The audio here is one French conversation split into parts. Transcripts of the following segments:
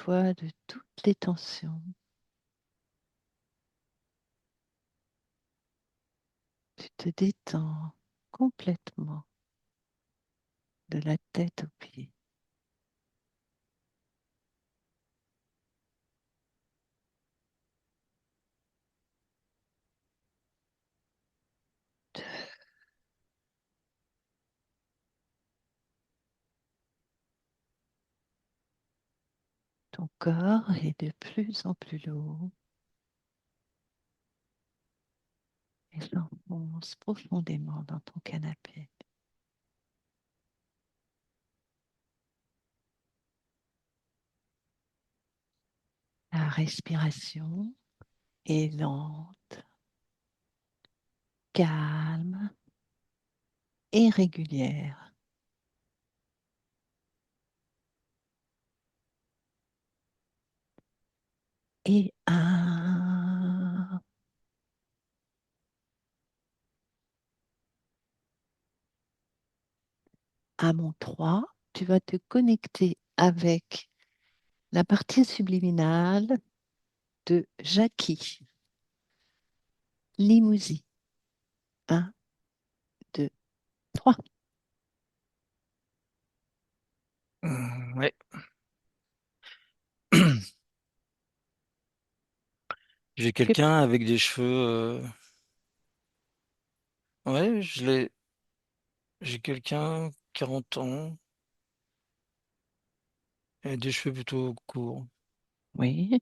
toi de toutes les tensions. Tu te détends complètement de la tête aux pieds. Ton corps est de plus en plus lourd et s'enfonce profondément dans ton canapé. La respiration est lente, calme et régulière. Et à mon 3, tu vas te connecter avec la partie subliminale de Jackie Limousin. Un, 2, 3. Ouais. J'ai Que- quelqu'un avec des cheveux. Ouais, j'ai quelqu'un, 40 ans, et des cheveux plutôt courts, Oui.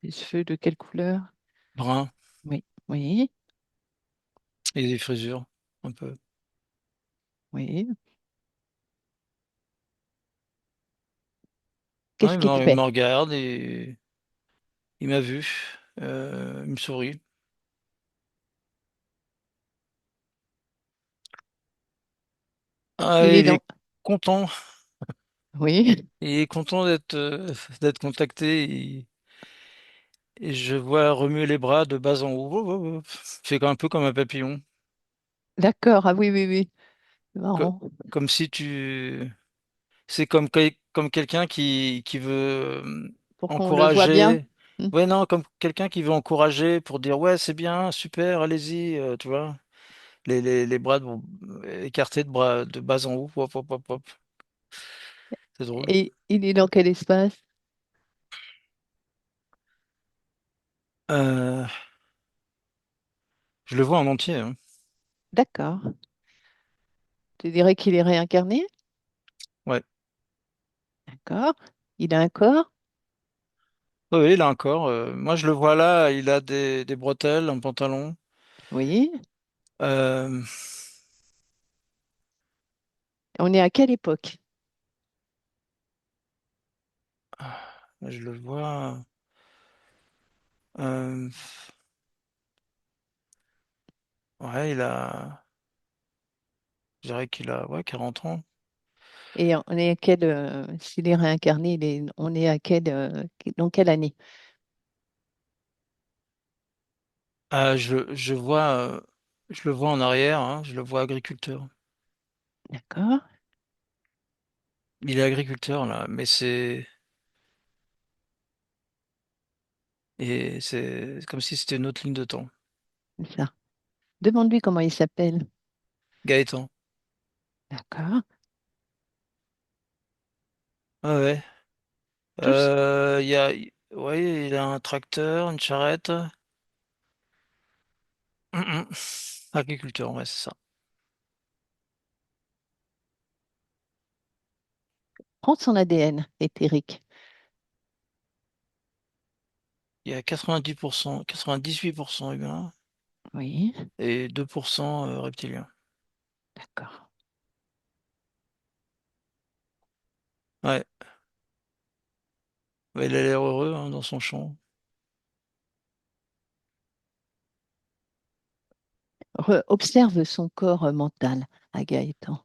Les cheveux de quelle couleur? bruns, Oui, oui, et des frisures, un peu. oui. Ouais, Qu'est-ce qu'il il fait? me regarde et il m'a vu. Il me sourit. Ah, Il est il dans... est content. Oui, Il est content d'être contacté. Et je vois remuer les bras de bas en haut. Oh, oh, oh. Fait un peu comme un papillon. d'accord. Ah oui, oui, oui. C'est Co- marrant. Comme si tu C'est comme, comme quelqu'un qui veut Pour qu'on le voit bien. encourager. Hmm. Ouais, non, comme quelqu'un qui veut encourager pour dire ouais, c'est bien, super, allez-y, tu vois. Les bras écartés de bras de bas en haut. Hop, hop, hop, hop. C'est drôle. Et il est dans quel espace? Euh, je le vois en entier, hein. D'accord. Tu dirais qu'il est réincarné? Ouais. D'accord. Il a un corps? Oui, oui, il a un corps. Moi, je le vois là, il a des bretelles, un pantalon. Oui. Euh, On est à quelle époque? je le vois. euh, ouais, je dirais qu'il a ouais, 40 ans. Et on est à quelle... s'il est réincarné, on est à quelle... dans quelle année? Je le vois en arrière, hein, je le vois agriculteur. D'accord. Il est agriculteur là, mais c'est comme si c'était une autre ligne de temps. C'est ça. Demande-lui comment il s'appelle. Gaëtan. D'accord. Ah ouais. Tous. Ouais, il a un tracteur, une charrette. Hum. Agriculteur, ouais, c'est ça. Prends son ADN éthérique. Il y a 90%, 98% humain Oui. et 2% reptilien. D'accord. Ouais. Ouais, il a l'air heureux hein, dans son champ. Observe son corps mental à Gaëtan.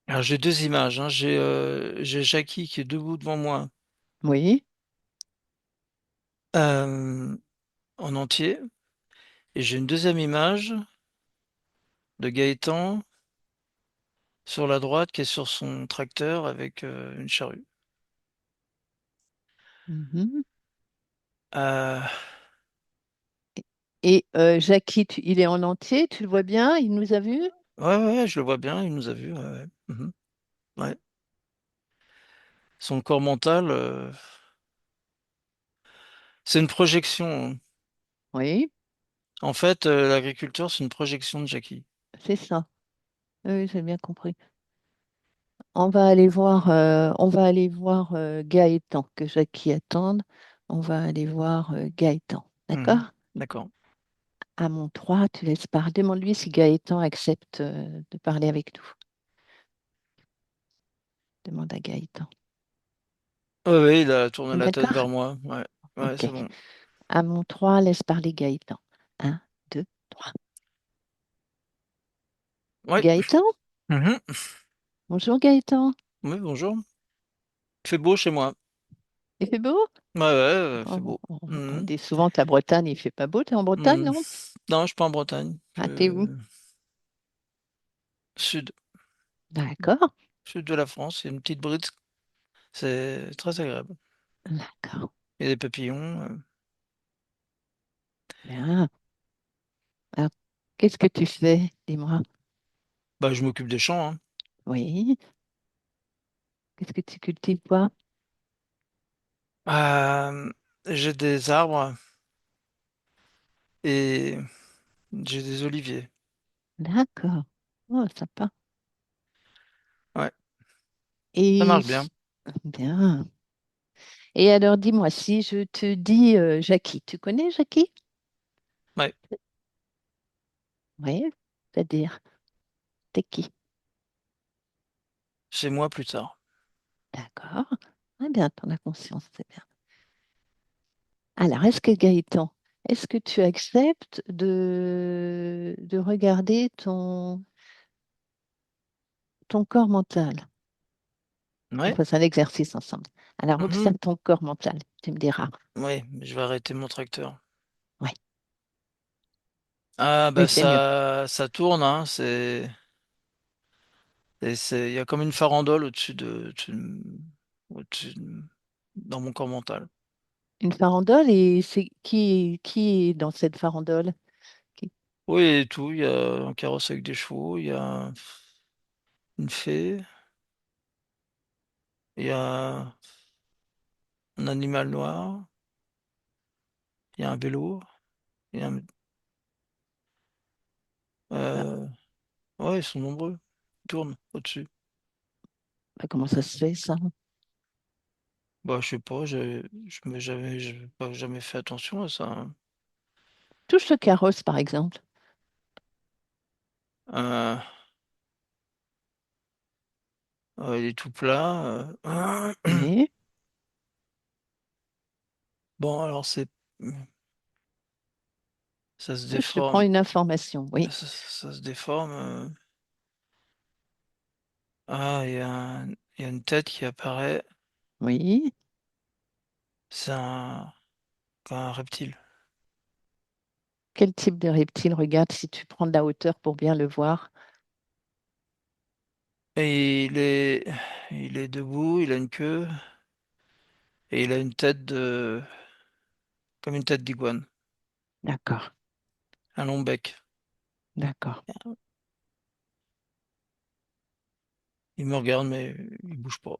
Alors j'ai deux images, hein. J'ai Jackie qui est debout devant moi Oui. euh, en entier. Et j'ai une deuxième image de Gaëtan sur la droite qui est sur son tracteur avec une charrue. Mhm. Euh, Et Jackie, il est en entier, tu le vois bien, il nous a vus? ouais, ouais, je le vois bien, il nous a vus. Ouais, ouais. Mhm. Ouais. Son corps mental, c'est une projection. Oui, En fait, l'agriculture, c'est une projection de Jackie. c'est ça. Oui, j'ai bien compris. On va aller voir Gaëtan, que Jackie attende. On va aller voir Gaëtan. Mhm. D'accord? D'accord. À mon 3, tu laisses parler. Demande-lui si Gaëtan accepte de parler avec nous. Demande à Gaëtan. Ouais, ouais, il a tourné la tête D'accord? vers moi. Ouais, ouais, Ok. c'est bon. À mon 3, laisse parler Gaëtan. Un, 2, 3. Ouais. Gaëtan? Mhm. Bonjour Gaëtan. Oui, bonjour. Il fait beau chez moi. Il fait beau? Ouais, ouais, il fait Oh, beau. on Mhm. dit souvent que la Bretagne, il fait pas beau. T'es en Bretagne, Mhm. non? Non, je suis pas en Bretagne. Ah, t'es où? Sud, D'accord. sud de la France. Il y a une petite bride. C'est très agréable. D'accord. Il y a des papillons. Bien. Alors, qu'est-ce que tu fais? Dis-moi. Bah, je m'occupe des champs, hein. Oui. Qu'est-ce que tu cultives, toi? J'ai des arbres et j'ai des oliviers. D'accord. Oh, sympa. Ouais, ça Et marche bien. bien. Et alors, dis-moi, si je te dis Jackie, tu connais Jackie? Ouais, Oui. C'est-à-dire, t'es qui? c'est moi plus tard. D'accord. Ah bien, t'en as conscience, c'est bien. Alors, est-ce que tu acceptes de regarder ton corps mental? On Ouais. fasse un exercice ensemble. Alors, Mhm. observe ton corps mental. Tu me diras. Ouais, je vais arrêter mon tracteur. Oui, Ah oui, bah c'est mieux. ça tourne, hein. Il y a comme une farandole au-dessus dans mon corps mental. Une farandole, et c'est qui est dans cette farandole? Qui- Oui, et tout. Il y a un carrosse avec des chevaux. Il y a une fée. Il y a un animal noir. Il y a un vélo. Il y a un- Ah, euh, ouais, ils sont nombreux. Ils tournent au-dessus. bah, comment ça se fait, ça? Bah, je sais pas, j'ai pas jamais fait attention à ça, hein. Touche le carrosse, par exemple. Euh, il est tout plat. Oui. Bon, alors ça se Touche, tu prends déforme. une information. Oui. Ça se déforme. Ah, il y a une tête qui apparaît. Oui. C'est un reptile. Quel type de reptile? Regarde si tu prends de la hauteur pour bien le voir. Et il est debout, il a une queue et il a une tête comme une tête d'iguane, D'accord. un long bec. D'accord. Il me regarde mais il bouge pas.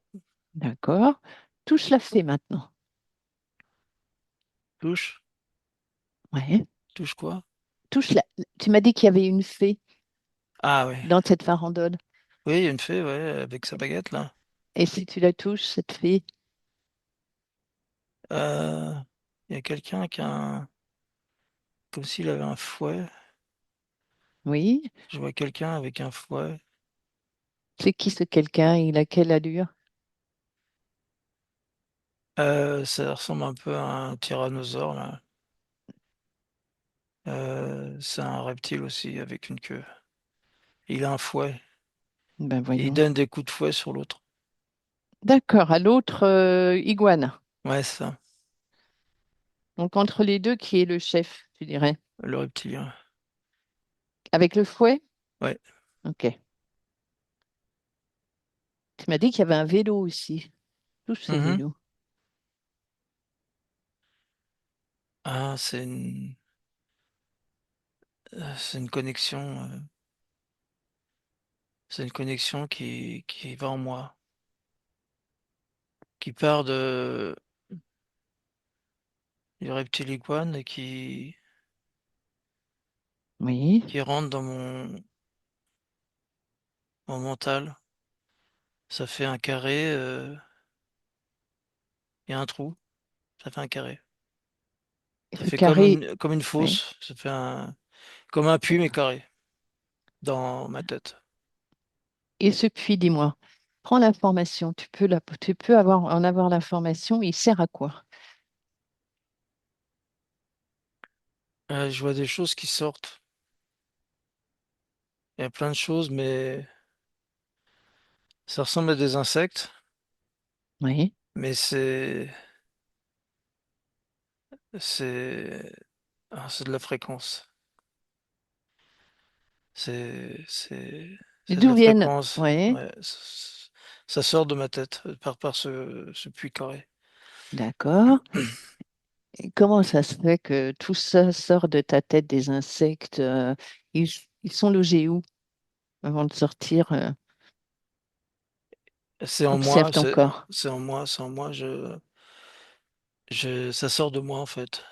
D'accord. Touche la fée maintenant. Touche, Ouais. touche quoi? Touche la. Tu m'as dit qu'il y avait une fée Ah oui, dans cette farandole. oui, il y a une fée, ouais, avec sa baguette là. Et si tu la touches, cette fée, Euh, il y a quelqu'un comme s'il avait un fouet. oui. Je vois quelqu'un avec un fouet. C'est qui ce quelqu'un? Il a quelle allure? Ça ressemble un peu à un tyrannosaure là. C'est un reptile aussi avec une queue. Il a un fouet. Ben Et il voyons. donne des coups de fouet sur l'autre. D'accord. À l'autre, iguane. Ouais, c'est ça, Donc entre les deux, qui est le chef, tu dirais? le reptilien. Avec le fouet? Ouais. Ok. Tu m'as dit qu'il y avait un vélo aussi. Touche ce Mhm. vélo. Ah, c'est une connexion, c'est une connexion qui va en moi, qui part du reptile iguane et Oui, qui rentre dans mon mental. Ça fait un carré, il y a un trou, ça fait un carré. et Ça ce fait carré, comme une oui. fosse, ça fait comme un puits mais carré dans ma tête. Et ce puits, dis-moi, prends l'information. Tu peux en avoir l'information. Il sert à quoi? Je vois des choses qui sortent. Il y a plein de choses, mais ça ressemble à des insectes, Oui. mais c'est c'est de la fréquence. C'est de D'où la viennent? fréquence. Oui, Ouais, ça sort de ma tête par ce puits carré. d'accord. Et comment ça se fait que tout ça sort de ta tête des insectes? Ils, ils sont logés où avant de sortir? C'est en Observe moi, ton corps. c'est en moi, c'est en moi. Ça sort de moi en fait.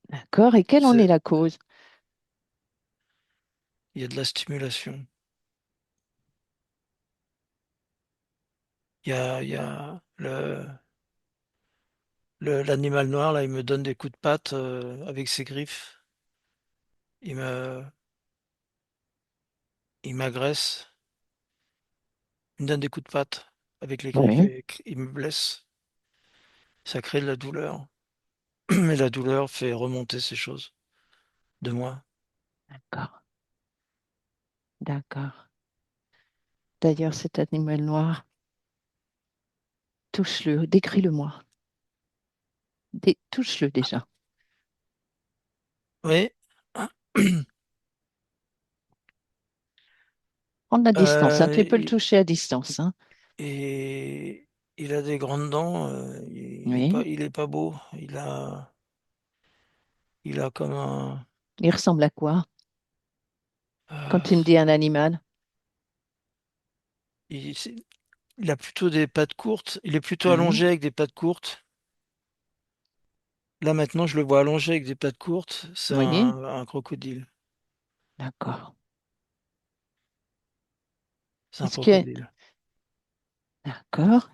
D'accord. Et quelle en est C'est, la cause? il y a de la stimulation. Il y a l'animal noir là, il me donne des coups de patte avec ses griffes. Il me, il m'agresse. Il me donne des coups de patte avec les griffes Oui. et il me blesse. Ça crée de la douleur. Mais la douleur fait remonter ces choses de moi. D'accord. D'accord. D'ailleurs, cet animal noir, touche-le, décris-le-moi. Touche-le déjà. Oui. Prends la distance, hein. Tu peux le Il, toucher à distance, hein. et il a des grandes dents. Oui. Il est pas beau. Il a comme un. Il ressemble à quoi quand euh, tu me dis un animal? il, il a plutôt des pattes courtes. Il est plutôt Oui. allongé avec des pattes courtes. Là maintenant, je le vois allongé avec des pattes courtes. C'est Oui. un crocodile. D'accord. C'est un Est-ce que... crocodile. D'accord.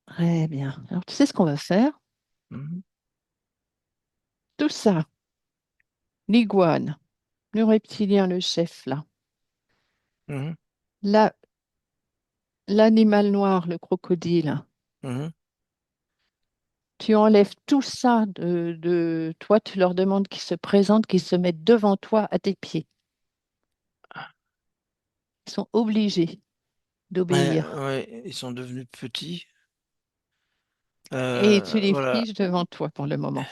Très bien. Alors, tu sais ce qu'on va faire? Mhm. Tout ça, l'iguane, le reptilien, le chef, là, Mhm. la- l'animal noir, le crocodile, Mhm. tu enlèves tout ça de toi, tu leur demandes qu'ils se présentent, qu'ils se mettent devant toi à tes pieds. Ils sont obligés Ouais, d'obéir. ouais, ils sont devenus petits. Et tu les Voilà. figes devant toi pour le moment.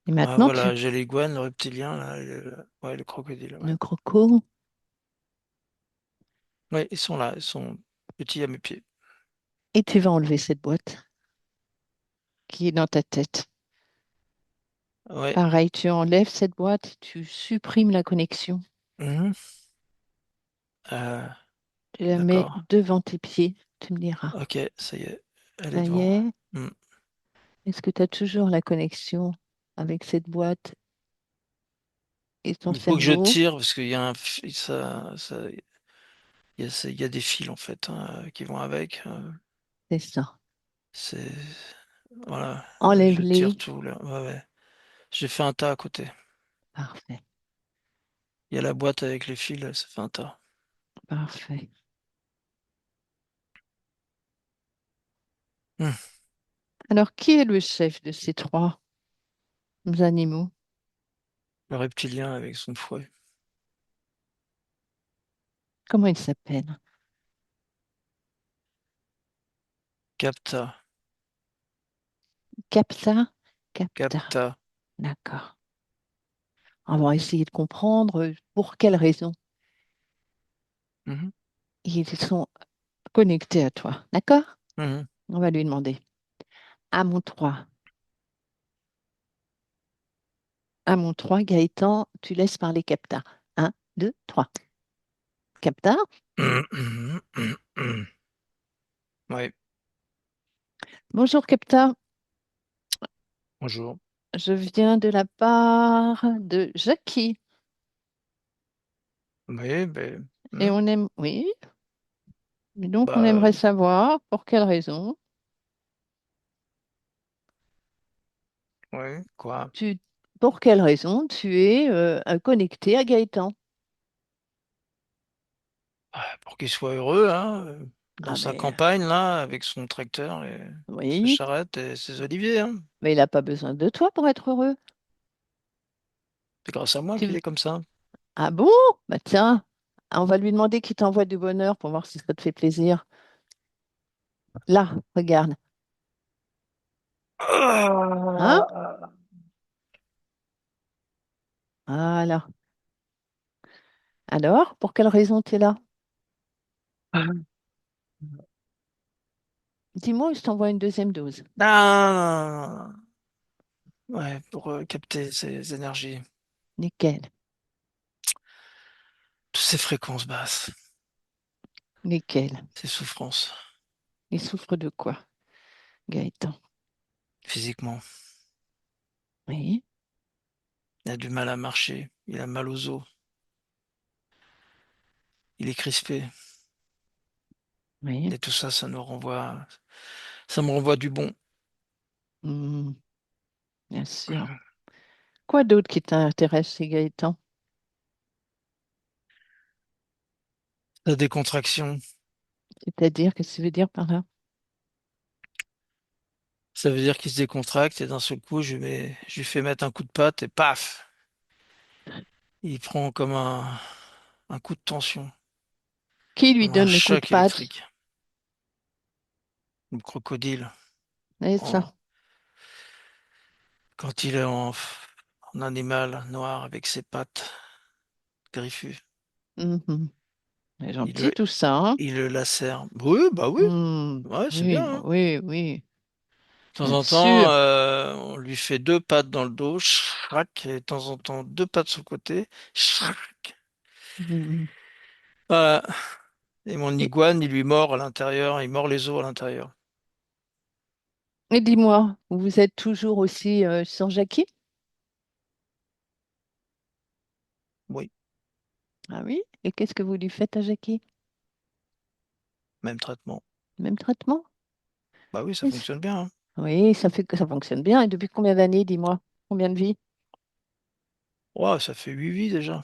Et Ah, maintenant, voilà, j'ai l'iguane, le reptilien, là, ouais, le crocodile. Ouais. le croco, Ouais, ils sont là, ils sont petits à mes pieds. et tu vas enlever cette boîte qui est dans ta tête. Ouais. Pareil, tu enlèves cette boîte, tu supprimes la connexion, Mhm. Euh, tu la mets d'accord. devant tes pieds, tu me diras. Ok, ça y est, elle est Ça y devant. est, Hmm. est-ce que tu as toujours la connexion avec cette boîte et ton Il faut que je cerveau? tire parce qu'il y a il y a des fils en fait qui vont avec. C'est ça. C'est voilà, je tire Enlève-les. tout là. Ouais, ouais. J'ai fait un tas à côté. Parfait, Il y a la boîte avec les fils, ça fait un tas. parfait. Hmm. Alors, qui est le chef de ces trois animaux? Le reptilien avec son fouet. Comment il s'appelle? Capta, Capta? Capta. capta. D'accord. On va essayer de comprendre pour quelle raison. Mhm. Ils sont connectés à toi. D'accord? Mhm. On va lui demander. À mon 3. À mon 3, Gaëtan, tu laisses parler Capta. Un, 2, 3. Capta, Mhm. Mhm. Mhm. Mhm. Ouais, bonjour Capta. bonjour. Je viens de la part de Jackie. Oui, ben, Et hmm, on aime, oui, et donc on bah, aimerait savoir pour quelle raison ouais, quoi? tu, pour quelle raison tu es connecté à Gaëtan. Ah, pour qu'il soit heureux, hein, dans Ah sa mais campagne, là, avec son tracteur et sa oui, charrette et ses oliviers, hein. mais il n'a pas besoin de toi pour être heureux. C'est grâce à moi qu'il Tu... est comme ça. Ah bon? Bah tiens, on va lui demander qu'il t'envoie du bonheur pour voir si ça te fait plaisir. Là, regarde. Hein? Ah. Voilà. Alors, pour quelle raison tu es là? Dis-moi ou je t'envoie une deuxième dose. Ah, ouais, pour capter ses énergies, Nickel. toutes ces fréquences basses, Nickel. ces souffrances, Il souffre de quoi, Gaëtan? physiquement. Oui, Il a du mal à marcher, il a mal aux os, il est crispé. oui. Et tout ça, ça me renvoie du bon. Hmm, bien sûr. Quoi d'autre qui t'intéresse chez Gaëtan? La décontraction, C'est-à-dire, qu'est-ce que tu veux dire par là? ça veut dire qu'il se décontracte et d'un seul coup, je lui fais mettre un coup de patte et paf, il prend comme un coup de tension, Qui lui comme un donne le coup de choc patte? électrique. Le crocodile, C'est en- ça. quand il est en animal noir avec ses pattes griffues, Mhm. C'est il gentil le, tout ça, hein? il le lacère. Oui, bah oui, Hmm, ouais, c'est oui, bien, hein. oui, oui, De temps bien en temps, sûr. on lui fait deux pattes dans le dos, chrac, et de temps en temps, deux pattes sur le côté, chrac. Mhm. Voilà. Et mon Et, iguane, il lui mord à l'intérieur, il mord les os à l'intérieur. et dis-moi, vous êtes toujours aussi sur Jackie? Oui, Ah oui? Et qu'est-ce que vous lui faites à Jackie? même traitement. Même traitement? Bah oui, ça Est-ce- fonctionne bien, hein. Oui, ça fait que ça fonctionne bien. Et depuis combien d'années, dis-moi? Combien de vies? Ouais, ça fait 8 vies déjà.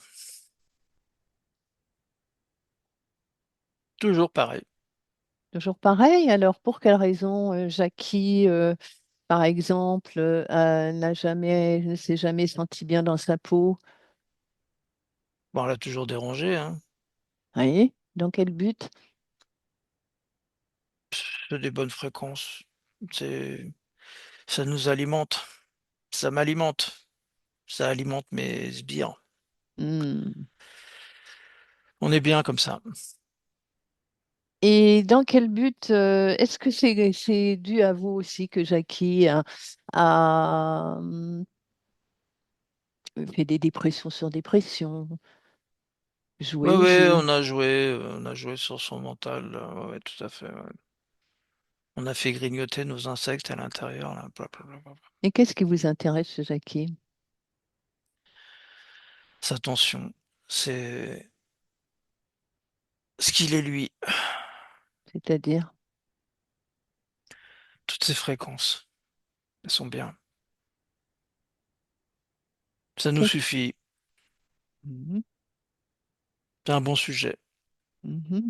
Toujours pareil. Toujours pareil. Alors, pour quelle raison Jackie, par exemple, ne s'est jamais senti bien dans sa peau? Bon, on l'a toujours dérangé, hein. Oui. Dans quel but? C'est des bonnes fréquences. C'est, ça nous alimente. Ça m'alimente. Ça alimente mes sbires. Hmm. On est bien comme ça. Et dans quel but est-ce que c'est dû à vous aussi que Jackie a fait des dépressions sur dépression, joué Ouais, au ouais, jeu? on a joué sur son mental. Ouais, ouais, tout à fait. Ouais. On a fait grignoter nos insectes à l'intérieur, là. Blablabla. Et qu'est-ce qui vous intéresse chez Jackie? Sa tension, c'est ce qu'il est lui. C'est-à-dire? Toutes ces fréquences, elles sont bien. Ça nous Qu'est-ce- suffit. Mhm, C'est un bon sujet. mhm,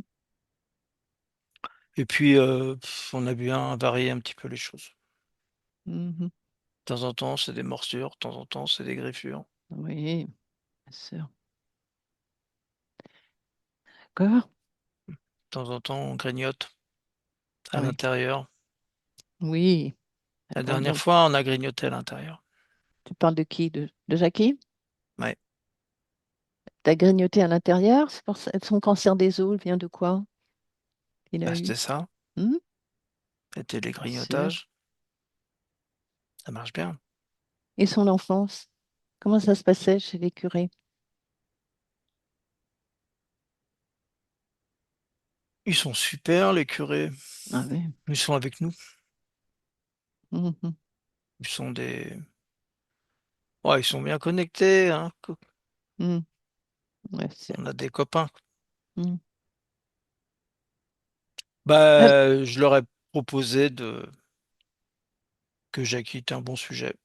Et puis, on a bien varié un petit peu les choses. mhm. De temps en temps, c'est des morsures, de temps en temps, c'est des griffures. Oui, bien sûr. D'accord? De temps en temps, on grignote à Oui. l'intérieur. Oui. La D'accord. dernière Donc, fois, on a grignoté à l'intérieur. tu parles de qui? De Jackie? Ouais. T'as grignoté à l'intérieur? C'est pour ça, son cancer des os, il vient de quoi? Il a Bah, eu. c'était ça. Hmm. C'était les Bien sûr. grignotages. Ça marche bien. Et son enfance? Comment ça se passait chez les curés? Ils sont super, les curés. Ah oui. Ils sont avec nous. Mhm. Ils sont des... Ouais, ils sont bien connectés, hein. Mhm. Ouais, c'est. On a des copains. Mhm. Ah, Bah, je leur ai proposé que Jackie était un bon sujet.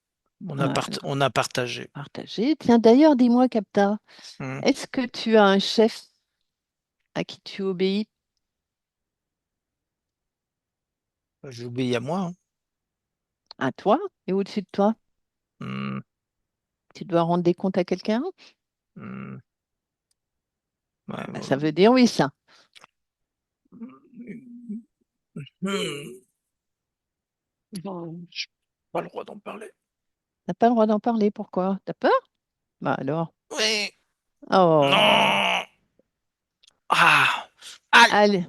voilà, On a partagé. partagé. Tiens, d'ailleurs, dis-moi, Capta, Hmm. est-ce que tu as un chef à qui tu obéis? J'ai obéi à moi, hein. À toi et au-dessus de toi? Hmm. Tu dois rendre des comptes à quelqu'un? Hmm. Ouais, Ben, ça veut dire oui, ça. Hmm. J'ai pas le droit d'en parler. T'as pas le droit d'en parler. Pourquoi? T'as peur? Bah alors. Oui. Oh, Non. Ah. Aïe. allez,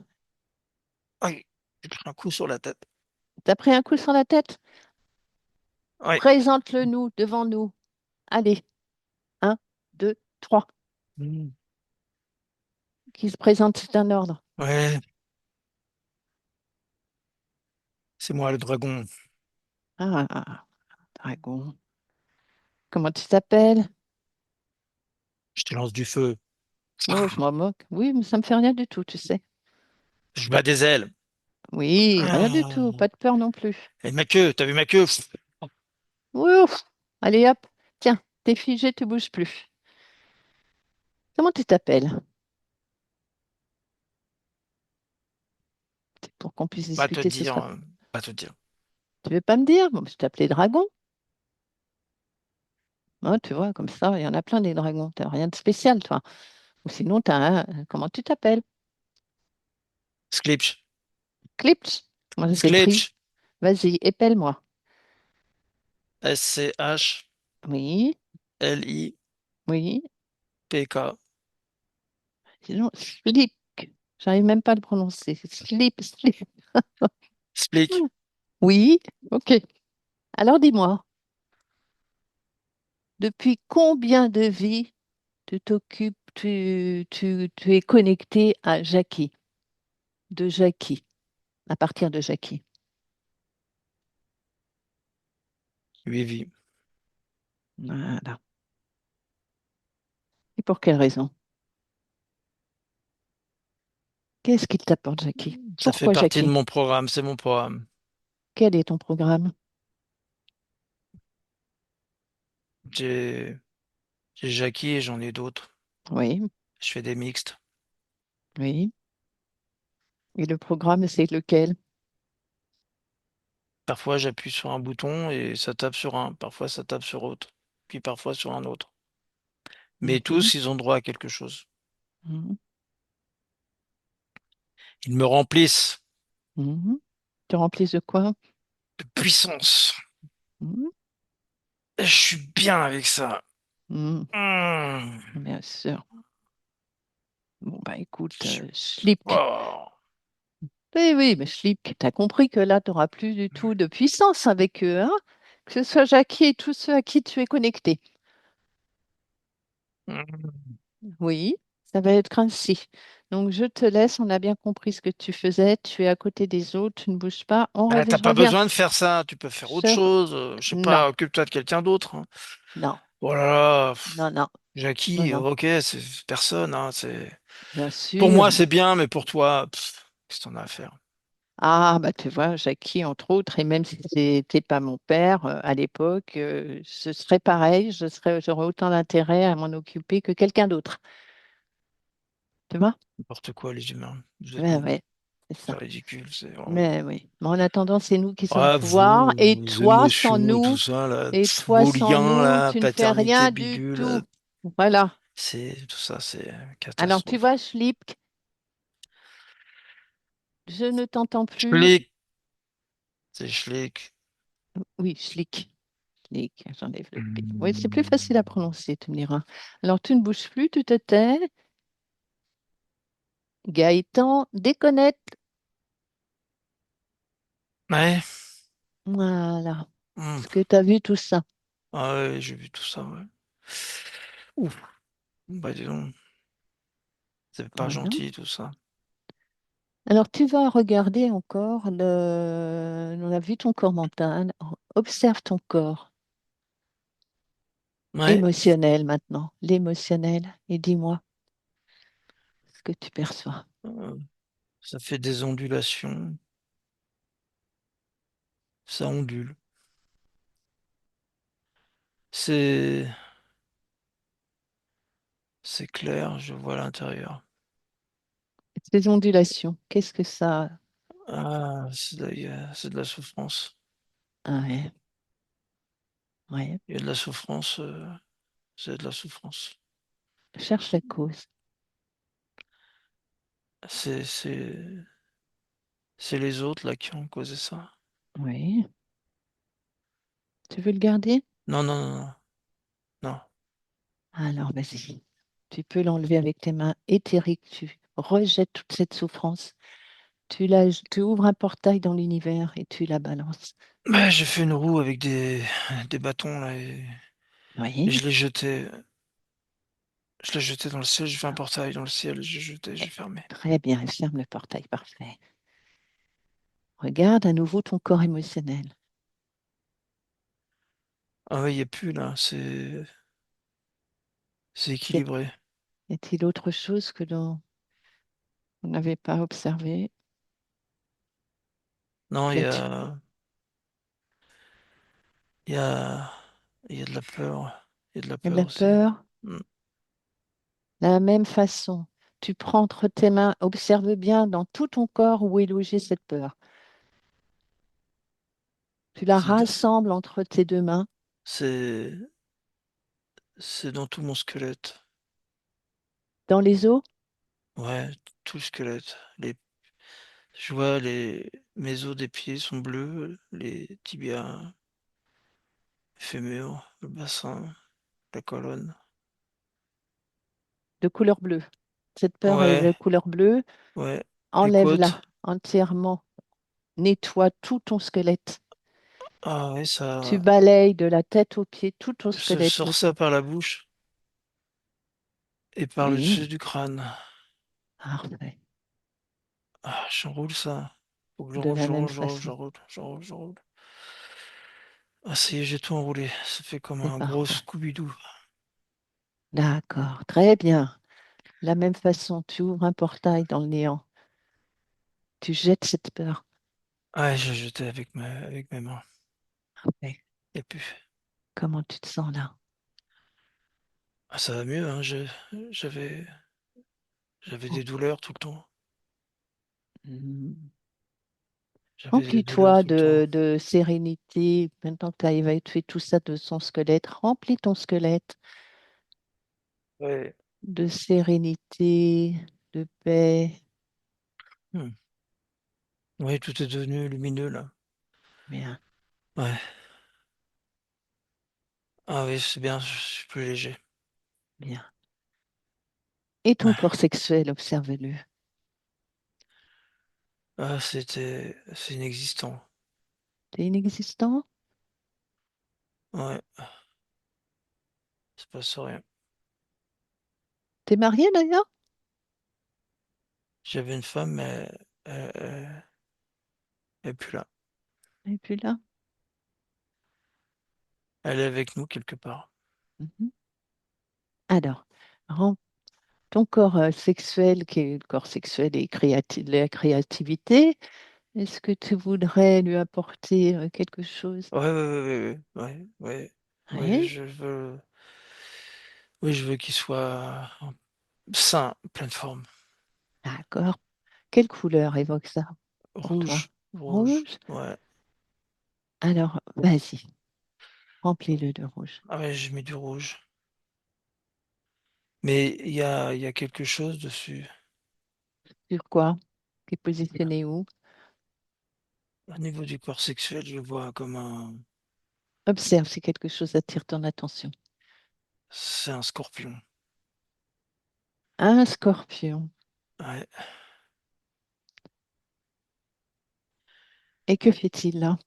Aïe. J'ai pris un coup sur la tête. t'as pris un coup sur la tête? Oui. Présente-le nous, devant nous. Allez, un, deux, trois. Hmm. Qui se présente, c'est un ordre. Ouais. C'est moi le dragon. Ah, dragon. Comment tu t'appelles? Je te lance du feu. Oh, je m'en moque. Oui, mais ça me fait rien du tout, tu sais. Je bats des ailes. Oui, rien du tout. Ah. Pas de peur non plus. Et ma queue, t'as vu ma queue? Ouf. Allez, hop. Tiens, t'es figé, tu bouges plus. Comment tu t'appelles? C'est pour qu'on puisse Pas te discuter, ce dire. sera. Pas te dire. Tu veux pas me dire? Bon, je t'appelais dragon. Hein, tu vois, comme ça, il y en a plein des dragons. T'as rien de spécial, toi. Ou sinon, t'as un. Comment tu t'appelles? Sklipsch. Klipsch. Moi, je t'ai pris. Sklipsch. Vas-y, épelle-moi. SCHLIPK. Oui, oui. Sinon, slip. J'arrive même pas à le prononcer. Slip, slip. Splik. Oui, ok. Alors dis-moi, depuis combien de vies tu t'occupes, tu es connecté à Jackie, de Jackie, à partir de Jackie? 8 vies. Voilà. Et pour quelle raison? Qu'est-ce qu'il t'apporte, Jackie? Ça fait Pourquoi partie de Jackie? mon programme, c'est mon programme. Quel est ton programme? J'ai j'ai Jackie et j'en ai d'autres. Oui, Je fais des mixtes. oui. Et le programme, c'est lequel? Parfois, j'appuie sur un bouton et ça tape sur un. Parfois, ça tape sur autre. Puis parfois sur un autre. Mais Mhm, tous, ils ont droit à quelque chose. mhm, Ils me remplissent mhm. Tu remplis de quoi? de puissance. Mhm, Et je suis bien avec ça. mhm. Mmh. Bien sûr. Bon, bah Je écoute, suis Schlipk. fort. Oui, oui, mais Schlipk, tu as compris que là, tu n'auras plus du tout de puissance avec eux, hein? Que ce soit Jackie et tous ceux à qui tu es connecté. Mmh. Oui, ça va être ainsi. Donc, je te laisse. On a bien compris ce que tu faisais. Tu es à côté des autres. Tu ne bouges pas. Bah, t'as Je pas reviens. besoin de faire ça. Tu peux faire autre Je... chose. Je sais Non, pas, occupe-toi de quelqu'un d'autre, hein. non, Oh là là. non, non, non, Jackie, non. ok, c'est personne, hein, c'est... Bien Pour sûr. moi, c'est bien, mais pour toi, qu'est-ce que t'en as à faire? Ah, bah tu vois, Jackie, entre autres, et même si c'était pas mon père à l'époque, ce serait pareil, j'aurais autant d'intérêt à m'en occuper que quelqu'un d'autre. Tu vois? N'importe quoi, les humains. Vous êtes Ouais, nuls. ouais, c'est C'est ça. ridicule, c'est vraiment... Mais oui. Mais en attendant, c'est nous qui sommes au Ah, pouvoir, et vos toi, sans émotions, tout nous, ça, là, toi, vos sans liens, nous, là, tu ne fais paternité, rien du bidule, tout. Voilà. tout ça, c'est Alors, tu catastrophe. vois, Schlipk, je ne t'entends plus. Schlick, c'est schlick. Oui, Schlick. J'enlève le P. Oui, c'est plus facile à Hmm. prononcer, tu me diras. Alors, tu ne bouges plus, tu te tais. Gaëtan, déconnecte. Ouais. Voilà. Hmm. Est-ce que tu as vu tout ça? Ah ouais, j'ai vu tout ça, ouais. Ouf. Bah dis donc, c'est pas Voilà. gentil tout ça. Alors, tu vas regarder encore On a vu ton corps mental. Observe ton corps Ouais. émotionnel maintenant. L'émotionnel. Et dis-moi ce que tu perçois. euh, Ça fait des ondulations. Ça ondule. C'est c'est clair, je vois l'intérieur. Ces ondulations, qu'est-ce que ça... Ah, c'est de la souffrance. Ah ouais, ouais. Il y a de la souffrance, c'est de la souffrance. Cherche la cause. C'est c'est c'est les autres là qui ont causé ça. Oui. Tu veux le garder? Non, non, non, non, non. Alors, vas-y. Tu peux l'enlever avec tes mains éthériques. Tu rejettes toute cette souffrance. Tu ouvres un portail dans l'univers et tu la balances. Ouais, j'ai fait une roue avec des bâtons là et Oui. je l'ai jeté dans le ciel, j'ai fait un portail dans le ciel, j'ai jeté, j'ai fermé. Très bien. Ferme le portail. Parfait. Regarde à nouveau ton corps émotionnel. Ah ouais, il n'y a plus là, c'est Y a- équilibré. y a-t-il autre chose que vous n'avez pas observé? Non, Y a-t- il y a, il y a de la peur. Il y a de la y a de peur la aussi. peur? Hmm. De la même façon, tu prends entre tes mains, observe bien dans tout ton corps où est logée cette peur. Tu la C'est de- rassembles entre tes deux mains, c'est c'est dans tout mon squelette. dans les os, Ouais, tout le squelette. Je vois mes os des pieds sont bleus, les tibias, fémur, le bassin, la colonne. de couleur bleue. Cette peur est Ouais, de couleur bleue. ouais. Les côtes. Enlève-la entièrement. Nettoie tout ton squelette. Ah ouais, Tu ça. balayes de la tête aux pieds tout ton Je squelette. sors ça par la bouche et par le Oui, dessus du crâne. parfait. Ah, j'enroule ça. Faut que De la même façon. j'enroule. Ah, ça y est, j'ai tout enroulé. Ça fait comme C'est un gros parfait. Scooby-Doo. D'accord, très bien. De la même façon, tu ouvres un portail dans le néant. Tu jettes cette peur. Ouais, j'ai jeté avec mes mains. Parfait. Et puis, Comment tu te sens là? ah, ça va mieux, hein. J'avais, j'avais des douleurs tout le temps. Mm. J'avais des douleurs Remplis-toi tout le temps. de sérénité. Maintenant que tu as évacué tout ça de son squelette, remplis ton squelette Ouais. de sérénité, de paix. Hmm. Oui, tout est devenu lumineux là. Bien, Ouais. Ah oui, c'est bien, je suis plus léger. bien. Et ton Ouais. corps sexuel, observe-le. Ah, c'est inexistant. T'es inexistant? Ouais, c'est passe rien. T'es marié d'ailleurs? J'avais une femme, mais elle est plus là. Et puis là? Elle est avec nous quelque part. Mhm. Alors, rem- ton corps sexuel, qui est le corps sexuel et la créativité, est-ce que tu voudrais lui apporter quelque chose? Ouais, ouais, ouais, ouais, ouais, ouais, ouais, Oui, oui, je veux qu'il soit sain, pleine forme. d'accord. Quelle couleur évoque ça pour toi? Rouge, rouge, Rouge? ouais. Alors, vas-y, remplis-le de rouge. Ah ouais, j'ai mis du rouge. Mais il y a quelque chose dessus. Sur quoi? Qui est positionné où? Au niveau du corps sexuel, je le vois comme un. Observe si quelque chose attire ton attention. C'est un scorpion. Un scorpion. Ouais. Et que fait-il là?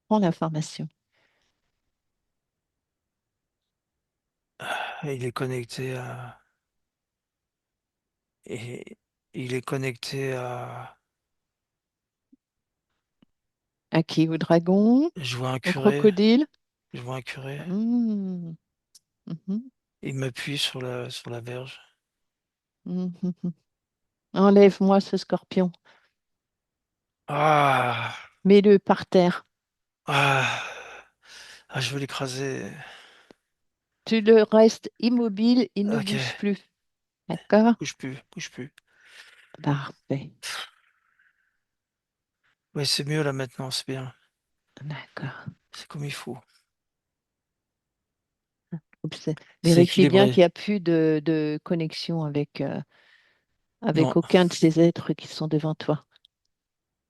Prends l'information. Il est connecté à... Et il est connecté à... À qui? Au dragon? Je vois un Au curé. crocodile? Je vois un curé. Hmm, mhm, Il m'appuie sur la verge. mhm, mhm. Enlève-moi ce scorpion. Ah! Mets-le par terre. Ah! Ah, je veux l'écraser. Tu le restes immobile, il ne Ok. bouge plus. D'accord? Bouge plus, bouge plus. Parfait. Ouais, c'est mieux là maintenant, c'est bien. D'accord. C'est comme il faut. C'est Vérifie bien équilibré. qu'il n'y a plus de connexion avec Non, aucun de ces êtres qui sont devant toi.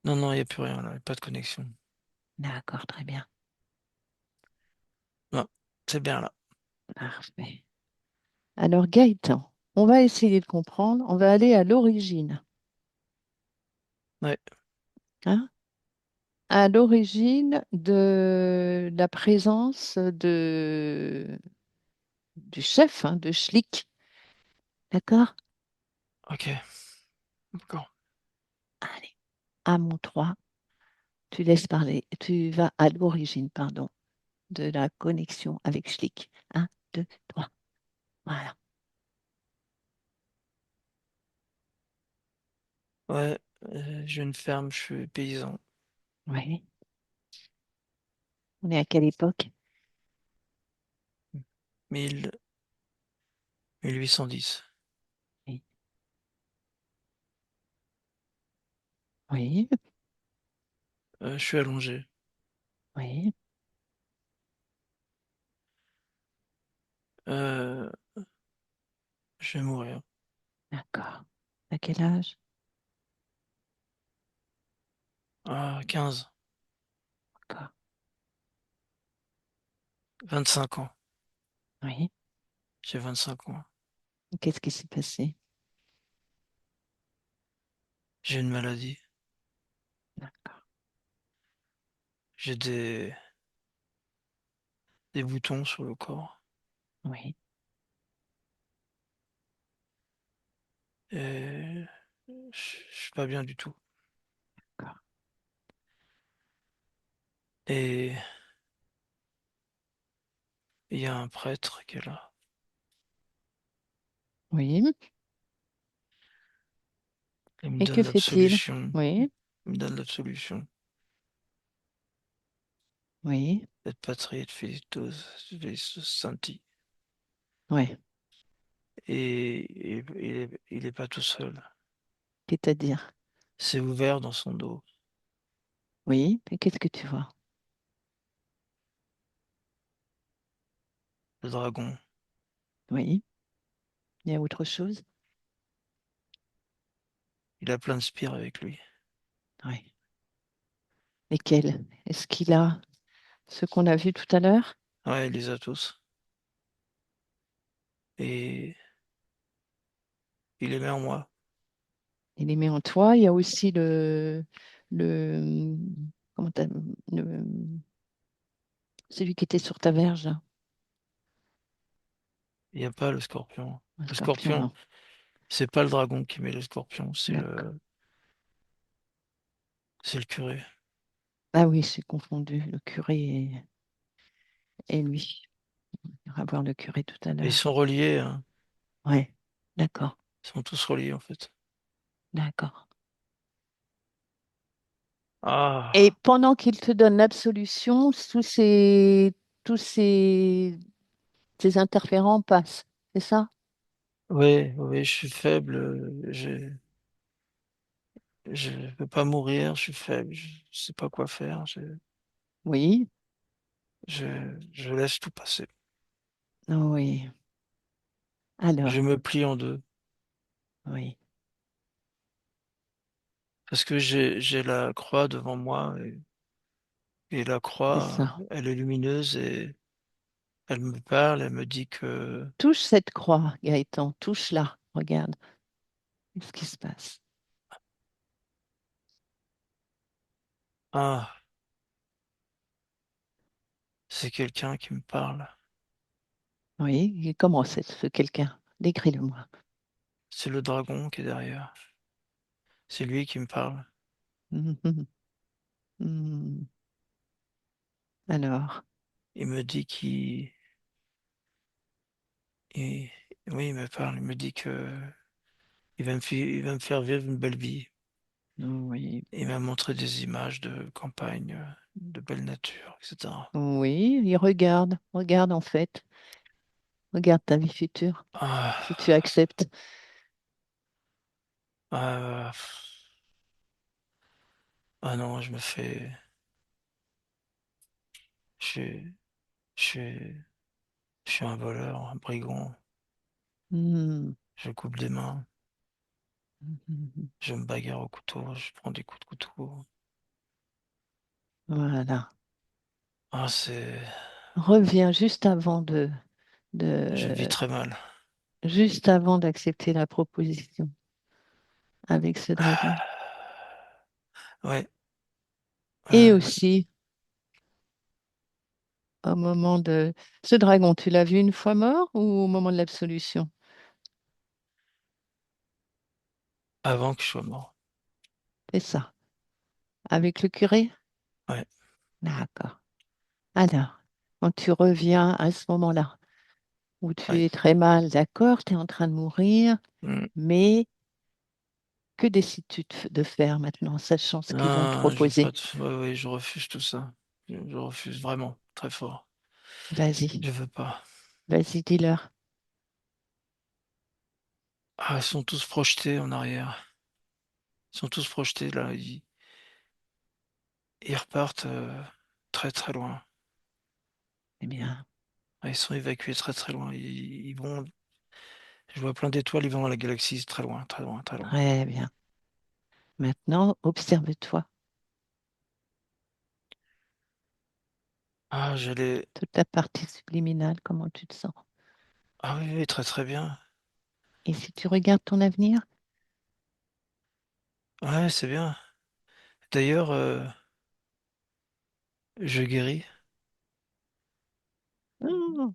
non, non, il n'y a plus rien là. Pas de connexion. D'accord, très bien. Non, c'est bien là. Parfait. Alors, Gaëtan, on va essayer de comprendre. On va aller à l'origine. Ouais, Hein, à l'origine de la présence du chef, hein, de Schlick. D'accord? ok, d'accord. Allez, à mon 3, tu laisses parler. Tu vas à l'origine, pardon, de la connexion avec Schlick. Un, deux, trois. Voilà. Ouais, j'ai une ferme, je suis paysan. Oui. On est à quelle époque? 1000, 1810. Oui. Oui. Je suis allongé. Oui. Euh, je vais mourir. D'accord. À quel âge? Ah, 15, D'accord. 25 ans. Oui. J'ai 25 ans. Qu'est-ce qui s'est passé? J'ai une maladie. D'accord. J'ai des boutons sur le corps. Oui. Et je suis pas bien du tout. D'accord. Et il y a un prêtre qui est là. Oui. Il me Et que donne fait-il? l'absolution. Oui. Il me donne l'absolution. Oui. Et patrie et Philistos Sancti. Oui. Et il est pas tout seul. C'est-à-dire? C'est ouvert dans son dos. Oui. Et qu'est-ce que tu vois? Le dragon. Oui. Il y a autre chose? Il a plein de spires avec lui. Oui. Lesquels? Est-ce qu'il a ce qu'on a vu tout à l'heure? Ouais, il les a tous. Et il les met en moi. Il les met en toi. Il y a aussi le, comment le- celui qui était sur ta verge, là. Il n'y a pas le scorpion. Un Le scorpion, scorpion, non. c'est pas le dragon qui met le scorpion, D'accord. c'est le curé. Ah oui, j'ai confondu le curé et lui. On va voir le curé tout à Et ils l'heure. sont reliés, hein. Ouais. D'accord. Ils sont tous reliés en fait. D'accord. Et Ah, pendant qu'il te donne l'absolution, tous ces interférents passent. C'est ça? oui, oui, je suis faible. Je peux pas mourir. Je suis faible. Je sais pas quoi faire. Oui. Je laisse tout passer. Oui. Je Alors, me plie en deux oui. parce que j'ai la croix devant moi Et la C'est croix, ça. elle est lumineuse et elle me parle, elle me dit que Touche cette croix, Gaëtan, touche-la. Regarde ce qui se passe. ah, c'est quelqu'un qui me parle. Oui, et comment c'est ce quelqu'un? Décris-le-moi. C'est le dragon qui est derrière. C'est lui qui me parle. Mhm. Mhm. Alors, Il me dit il- oui, il me parle. Il me dit que il va me faire vivre une belle vie. oui, Il m'a montré des images de campagne, de belle nature, etc. oui, il regarde, regarde en fait, regarde ta vie future, si tu Ah, acceptes. ah, ah non, je suis, je suis, je suis un voleur, un brigand. Mhm. Je coupe des mains, Mhm. je me bagarre au couteau, je prends des coups de couteau. Voilà. Ah, c'est, Reviens je vis de, très mal. juste avant d'accepter la proposition avec ce dragon. Ouais, Et euh, aussi, au moment de ce dragon, tu l'as vu une fois mort ou au moment de l'absolution? avant que je sois mort. C'est ça. Avec le curé? Ouais. D'accord. Alors, quand tu reviens à ce moment-là, où tu Ouais. es très mal, d'accord, tu es en train de mourir, Mm. mais que décides-tu de faire maintenant, sachant ce qu'ils vont te Ah, je veux pas proposer? ouais, ouais, je refuse tout ça. Je refuse vraiment, très fort. Vas-y, Je veux pas. vas-y, dis-leur. Ah, ils sont tous projetés en arrière. Ils sont tous projetés là. Ils repartent très très loin. Eh bien, Ah, ils sont évacués très très loin. Ils vont. Je vois plein d'étoiles, ils vont dans la galaxie, c'est très loin, très loin, très loin. très bien. Maintenant, observe-toi, Ah, j'allais. toute la partie subliminale, comment tu te sens. Ah oui, oui, très très bien. Et si tu regardes ton avenir, Ouais, c'est bien. D'ailleurs, je guéris. oh,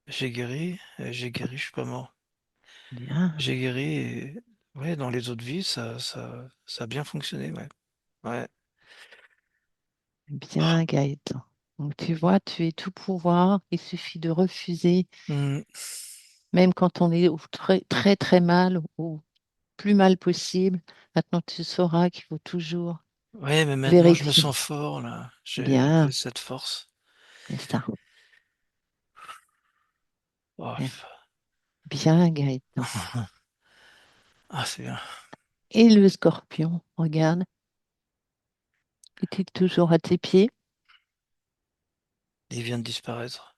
J'ai guéri, je suis pas mort. bien, J'ai guéri et ouais, dans les autres vies, ça a bien fonctionné, ouais. Ouais. bien, Gaëtan. Donc, tu vois, tu es tout pouvoir, il suffit de refuser, Hmm. même quand on est très, très, très mal ou plus mal possible. Maintenant, tu sauras qu'il faut toujours Ouais, mais maintenant je me vérifier. sens fort là. J'ai Bien, cette force. c'est ça. Oh. Bien, bien, Gaëtan. Ah, c'est bien. Et le scorpion, regarde, est-il toujours à tes pieds? Il vient de disparaître.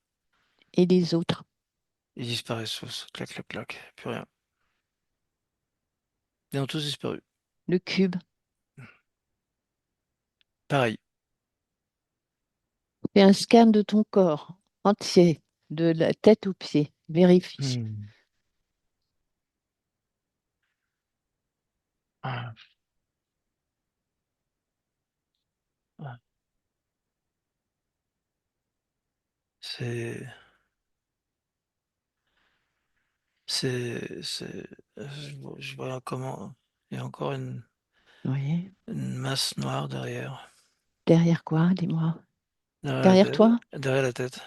Et les autres? Ils disparaissent tous. Clac, clac, clac. Plus rien. Ils ont tous disparu. Le cube? Pareil. Fais un scan de ton corps entier, de la tête aux pieds. Vérifie. Hmm. Ah, ah. C'est, c'est, je vois comment. Il y a encore Oui. une masse noire derrière. Derrière quoi, dis-moi? Derrière la Derrière tête. toi? Derrière la tête.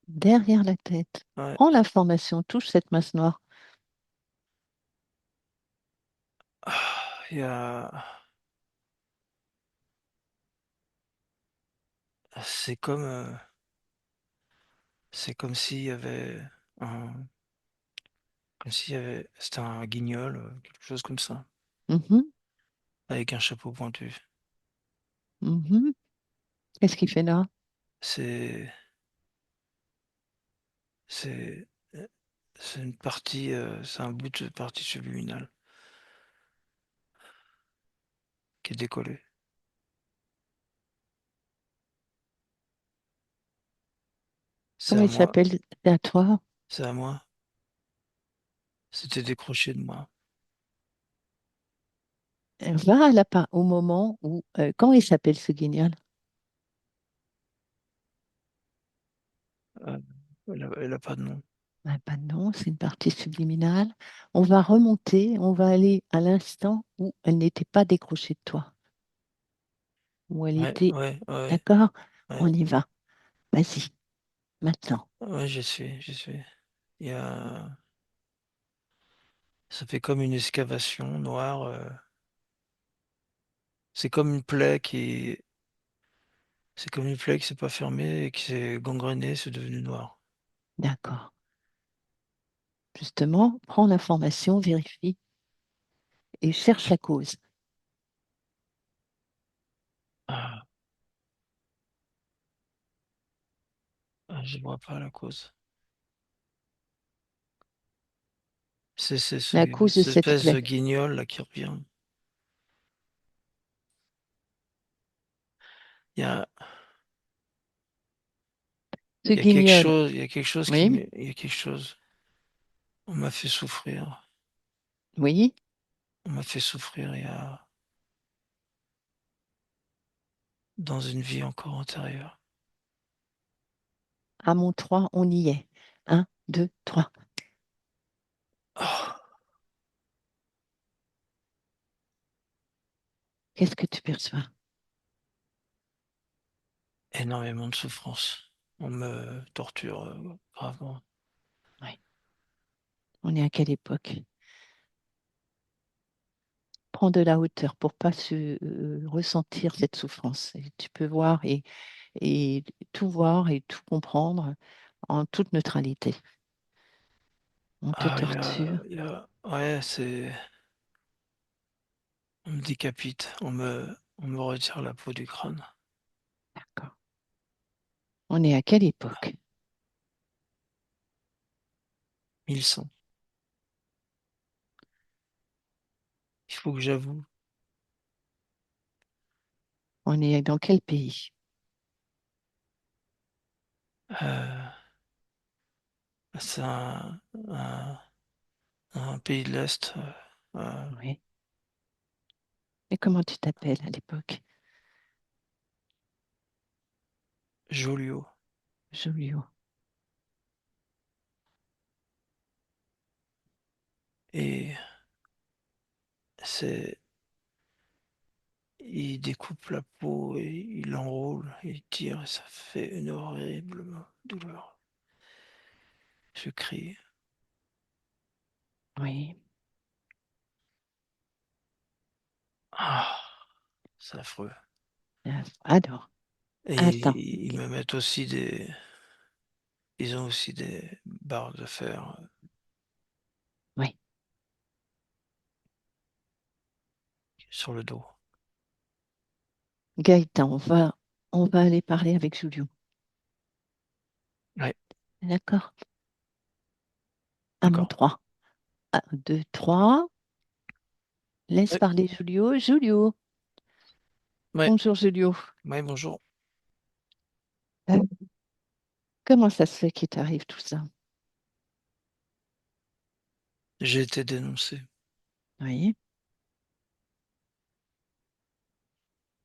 Derrière la tête. Ouais. Prends l'information, touche cette masse noire. Ah, c'est c'est comme s'il y avait un, comme s'il y avait, c'était un guignol, quelque chose comme ça, Mhm, avec un chapeau pointu. mhm. Qu'est-ce qu'il fait là? C'est, c'est, c'est une partie, c'est un bout de partie subliminale qui est décollé. C'est Comment à il moi. s'appelle? C'est à toi? C'est à moi. C'était décroché de moi. Va à la au moment où... comment il s'appelle ce guignol? Euh, elle a pas de nom. Ah, bah non, c'est une partie subliminale. On va remonter, on va aller à l'instant où elle n'était pas décrochée de toi, où elle Ouais, était... ouais, ouais, D'accord? ouais. On y va. Vas-y, maintenant. Ouais, j'y suis, j'y suis. Il y a... Ça fait comme une excavation noire. C'est comme une plaie qui... C'est comme une plaie qui s'est pas fermée et qui s'est gangrénée, c'est devenu noir. D'accord. Justement, prends l'information, vérifie et cherche la cause. Ah, je vois pas la cause. C'est La cause de cette cette espèce de plaie. guignol là qui revient. Il y a, Ce guignol, il y a quelque chose oui, il y a quelque chose. On m'a fait souffrir. oui, On m'a fait souffrir dans une vie encore antérieure. à mon 3, on y est. Un, 2, 3. Oh, Qu'est-ce que tu perçois? énormément de souffrance. On me torture gravement. Oui. On est à quelle époque? Prends de la hauteur pour pas ressentir cette souffrance. Et tu peux et tout voir et tout comprendre en toute neutralité. On te Ah, torture. ouais, c'est, on me décapite, on me retire la peau du crâne. D'accord. On est à quelle époque? 1100. Il faut que j'avoue, On est dans quel pays? euh, c'est un pays de l'Est, Oui. Et comment tu t'appelles à l'époque? Joliot. Joliot. Et c'est, il découpe la peau et il l'enroule, il tire et ça fait une horrible douleur. Je crie. Oui. Ah, c'est affreux. Alors, Et attends. ils me mettent aussi ils ont aussi des barres de fer Oui. sur le dos. Gaëtan, on va aller parler avec Julio. Ouais, D'accord? À mon d'accord. 3. 1, 2, 3. Laisse Ouais, parler Julio. Julio. ouais, Bonjour Julio. ouais, bonjour. Euh, Comment ça se fait qu'il t'arrive tout ça? J'ai été dénoncé. Oui,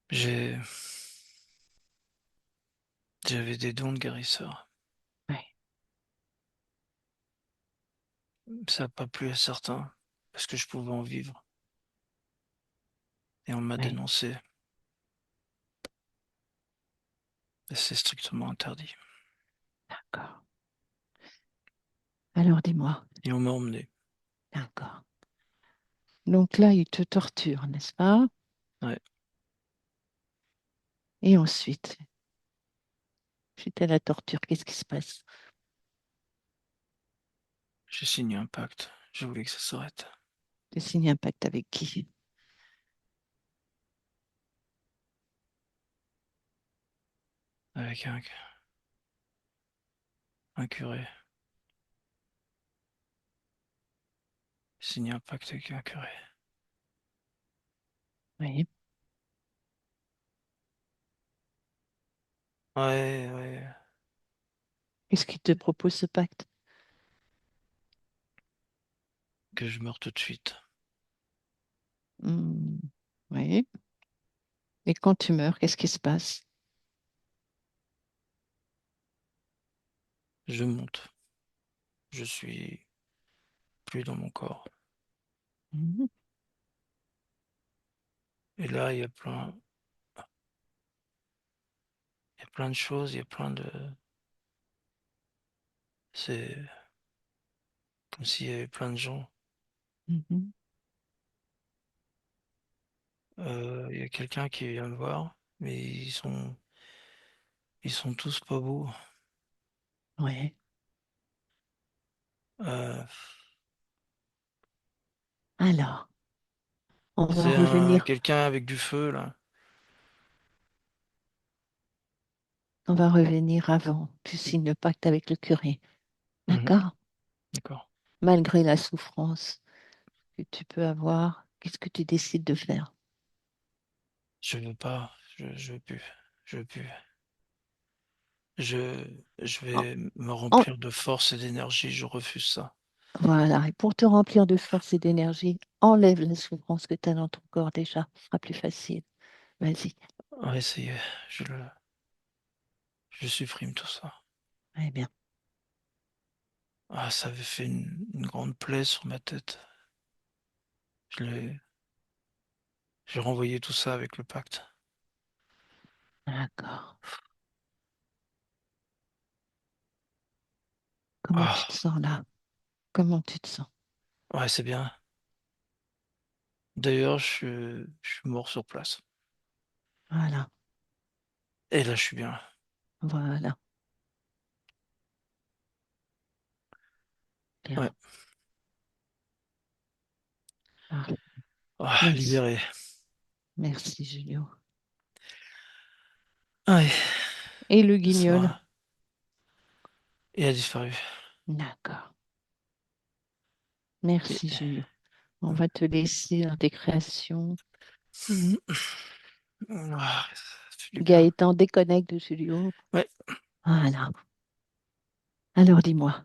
J'ai, j'avais des dons de guérisseur. oui, Ça n'a pas plu à certains parce que je pouvais en vivre. Et on m'a oui, dénoncé. Et c'est strictement interdit. d'accord. Alors dis-moi, Et on m'a emmené. d'accord. Donc là, il te torture, n'est-ce pas? Ouais, Et ensuite, suite à la torture, qu'est-ce qui se passe? j'ai signé un pacte. Je voulais que ça s'arrête. Tu signes un pacte avec qui? Avec un curé. J'ai signé un pacte avec un curé. Oui, Ouais, ouais. Qu'est-ce qu'il te propose ce pacte? que je meurs tout de suite. Hmm, oui. Et quand tu meurs, qu'est-ce qui se passe? Je monte. Je suis plus dans mon corps. Mhm. Et là, il y a plein de choses, il y a plein de, c'est comme s'il y avait plein de gens. Mhm. Il y a quelqu'un qui vient me voir, mais ils sont tous pas beaux. Ouais. Euh, Alors, on va c'est un revenir, quelqu'un avec du feu là. on va revenir avant. Tu signes le pacte avec le curé. Mhm, D'accord? d'accord. Malgré la souffrance que tu peux avoir, qu'est-ce que tu décides de faire? Je veux pas, je veux plus, je veux plus. Je, je En- vais me en- remplir de force et d'énergie, je refuse ça. voilà. Et pour te remplir de force et d'énergie, enlève la souffrance que tu as dans ton corps déjà. Ce sera plus facile. Vas-y. Ouais, ça y est, je supprime tout ça. Eh bien. Ah, ça avait fait une grande plaie sur ma tête. Je l'ai, j'ai renvoyé tout ça avec le pacte. D'accord. Comment tu te Ah, sens là? Comment tu te sens? ouais, c'est bien. D'ailleurs, je suis mort sur place. Voilà. Et là, je suis bien. Voilà. Ouais. Bien. Ah, Ah, merci. libéré. Merci, Julio. Ouais, Et le guignol? ça, il a disparu. D'accord. Et- Merci, Julio. On va te laisser dans tes créations. Mhm. Ah, ça fait du bien. Gaëtan déconnecte de Julio. Ouais, Voilà. Alors dis-moi.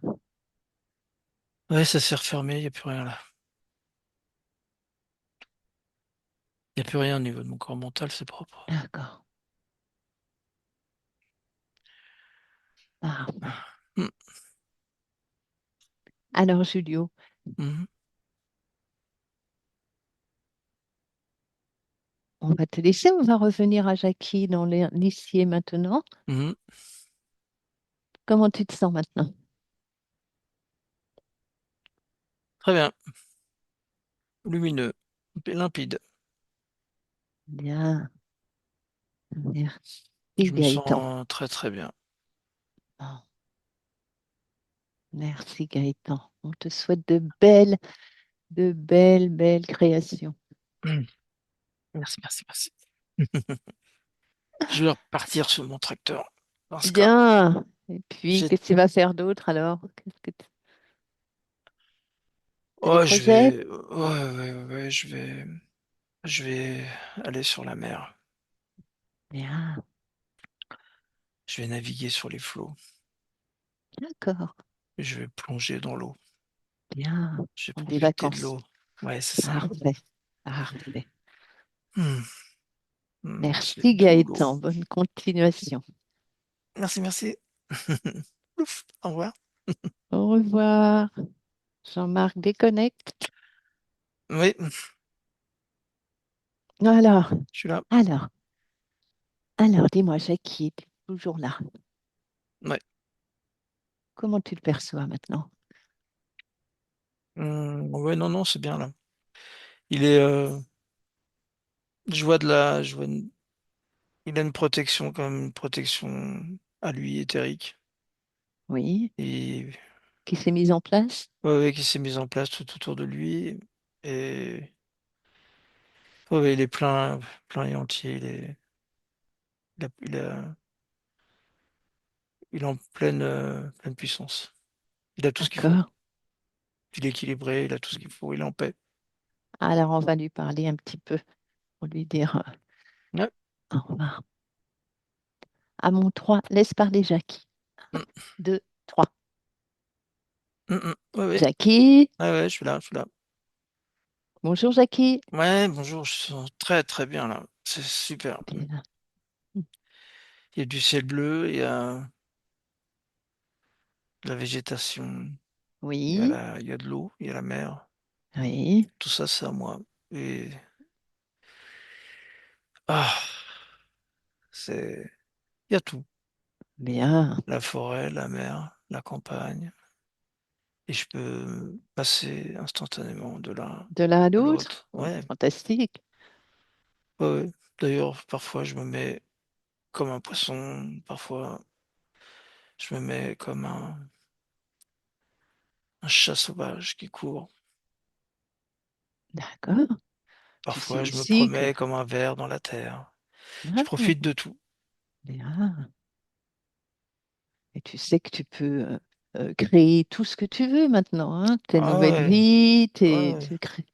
ouais, ça s'est refermé, il n'y a plus rien là. Il n'y a plus rien au niveau de mon corps mental, c'est propre. D'accord. Parfait. Mhm. Alors, Julio, Mhm. on va te laisser. On va revenir à Jackie dans l'huissier maintenant. Mhm. Comment tu te sens maintenant? Très bien. Lumineux, limpide. Bien. Merci, Je me Gaëtan. sens très très bien. Bon, merci, Gaëtan. On te souhaite de belles, belles créations. Mhm. Merci, merci, merci. Je vais repartir sur mon tracteur parce que Bien. Et puis, j'ai. qu'est-ce que tu vas faire d'autre alors? Qu'est-ce que tu as des Oh, projets? je vais aller sur la mer. Bien. Je vais naviguer sur les flots. D'accord. Je vais plonger dans l'eau. Bien. Je vais Prendre des profiter de vacances. l'eau. Ouais, c'est ça. Parfait. Parfait. Hmm, c'est Merci, doux l'eau. Gaëtan. Bonne continuation. Merci, merci. Ouf, au revoir. Au revoir. Jean-Marc déconnecte. Oui, Alors, je suis là. alors, alors, dis-moi, Jackie, tu es toujours là. Ouais. Comment tu le perçois maintenant? Ouais, non, non, c'est bien là. Il est, je vois il a une protection quand même, une protection à lui éthérique. Oui, Et qui s'est mise en place? ouais, ouais, qui s'est mise en place tout autour de lui. Et ouais, ouais, il est plein, plein et entier. Il a- il a- il est en pleine, pleine puissance. Il a tout ce qu'il faut. D'accord. Il est équilibré, il a tout ce qu'il faut, il est en paix. Alors, on va lui parler un petit peu pour lui dire Ouais. au revoir. À mon 3, laisse parler Jackie. Mm. 2. Trois. Ouais, ouais, Jackie. ouais, ouais, je suis là, je suis là. Bonjour Jackie. Ouais, bonjour, je sens très très bien là. C'est super. Bien. Il y a du ciel bleu, il y a de la végétation, Oui, il y a de l'eau, il y a la mer. oui, Tout ça, c'est à moi. Et ah, c'est, il y a tout. bien. La forêt, la mer, la campagne. Et je peux passer instantanément de l'un De l'un à à l'autre? l'autre. Oh, Ouais, fantastique. ouais, ouais. D'ailleurs, parfois, je me mets comme un poisson. Parfois, je me mets comme un chat sauvage qui court. D'accord. Tu sais Parfois, je me aussi que... promets comme un ver dans la terre. Je Ah, profite de tout. bien. Et tu sais que tu peux créer tout ce que tu veux maintenant, hein? Tes Ah nouvelles ouais, vies, ouais, ouais, tu crées...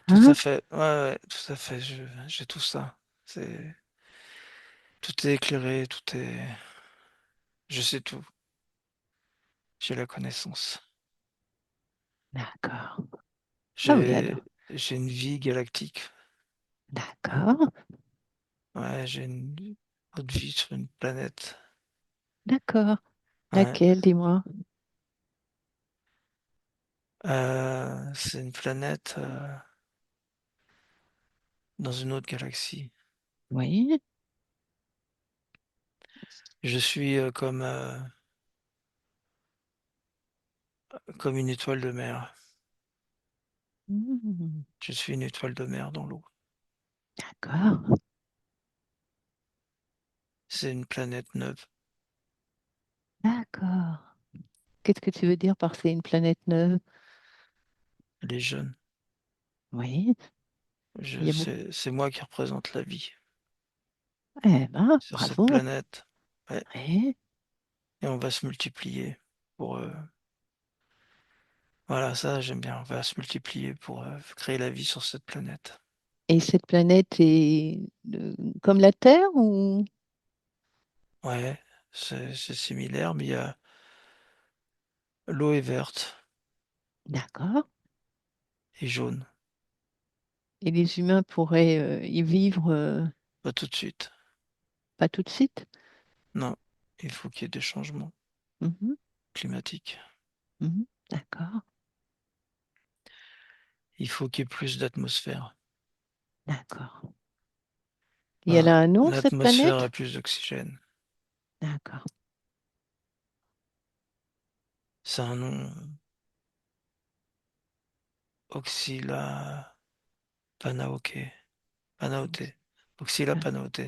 tout à Hein? fait. Ouais, ouais, tout à fait. J'ai tout ça. C'est, tout est éclairé, tout est, je sais tout. J'ai la connaissance. D'accord. Ah oui, J'ai, alors. j'ai une vie galactique. D'accord. Ouais, j'ai une autre vie sur une planète. D'accord. Ouais. Laquelle, dis-moi? C'est une planète dans une autre galaxie. Oui. Je suis comme une étoile de mer. Hmm, Je suis une étoile de mer dans l'eau. d'accord. C'est une planète neuve. D'accord. Qu'est-ce que tu veux dire par c'est une planète neuve? Elle est jeune. Oui. Il y a beaucoup. C'est moi qui représente la vie Eh ben, sur cette bravo. planète. Ouais. Oui. Et on va se multiplier pour voilà, ça j'aime bien. On va se multiplier pour créer la vie sur cette planète. Et cette planète est comme la Terre ou... Ouais, c'est similaire, mais il y a l'eau est verte D'accord. et jaune. Et les humains pourraient y vivre Pas tout de suite. pas tout de suite? Non, il faut qu'il y ait des changements Mhm, climatiques. mhm. D'accord. Il faut qu'il y ait plus d'atmosphère. D'accord. Et elle Voilà. a un nom, cette L'atmosphère a planète? plus d'oxygène. D'accord. C'est un nom Oxyla Panaoke. Panaote. Oxyla Panaote.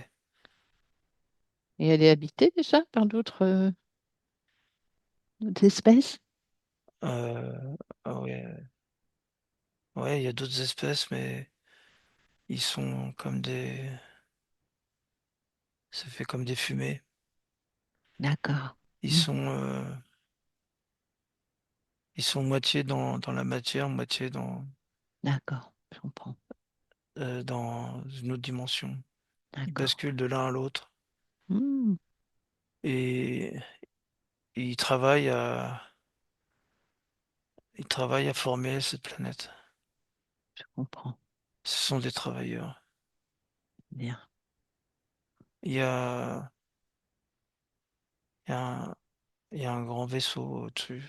Et elle est habitée déjà par d'autres espèces? Ah ouais, ouais, il y a d'autres espèces, mais ils sont comme des, ça fait comme des fumées. D'accord. Ils Mhm. sont, euh, ils sont moitié dans la matière, moitié D'accord. Je comprends. dans une autre dimension. Ils D'accord. basculent de l'un à l'autre Hmm, et ils ils travaillent à former cette planète. je comprends. Ce sont des travailleurs. Bien. Il y a, il y a un, il y a un grand vaisseau au-dessus.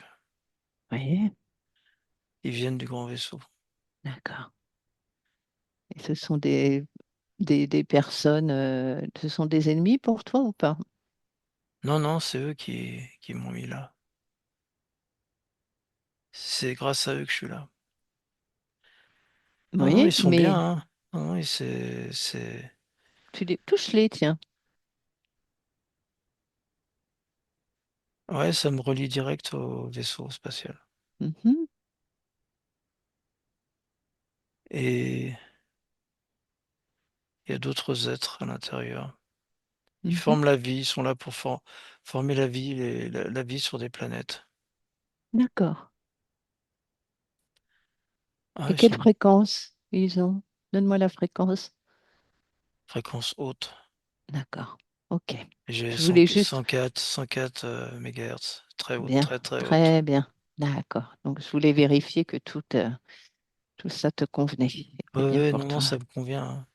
Oui. Ils viennent du grand vaisseau. D'accord. Et ce sont des personnes, ce sont des ennemis pour toi ou pas? Non, non, c'est eux qui m'ont mis là. C'est grâce à eux que je suis là. Non, non, Oui, ils sont bien, mais hein. Non, non, tu les touches-les, tiens. ouais, ça me relie direct au vaisseau spatial. Mhm, Et il y a d'autres êtres à l'intérieur. Ils mhm. forment la vie, ils sont là pour former la vie, la vie sur des planètes. D'accord. Ah, Et ils quelle sont fréquence ils ont? Donne-moi la fréquence. fréquence haute. D'accord. Ok. J'ai Je voulais juste 104 MHz, très haute, bien, très très haute. très bien. D'accord. Donc, je voulais vérifier que tout ça te convenait. Ouais, C'était bien ouais, pour non, non, toi. ça me convient, hein.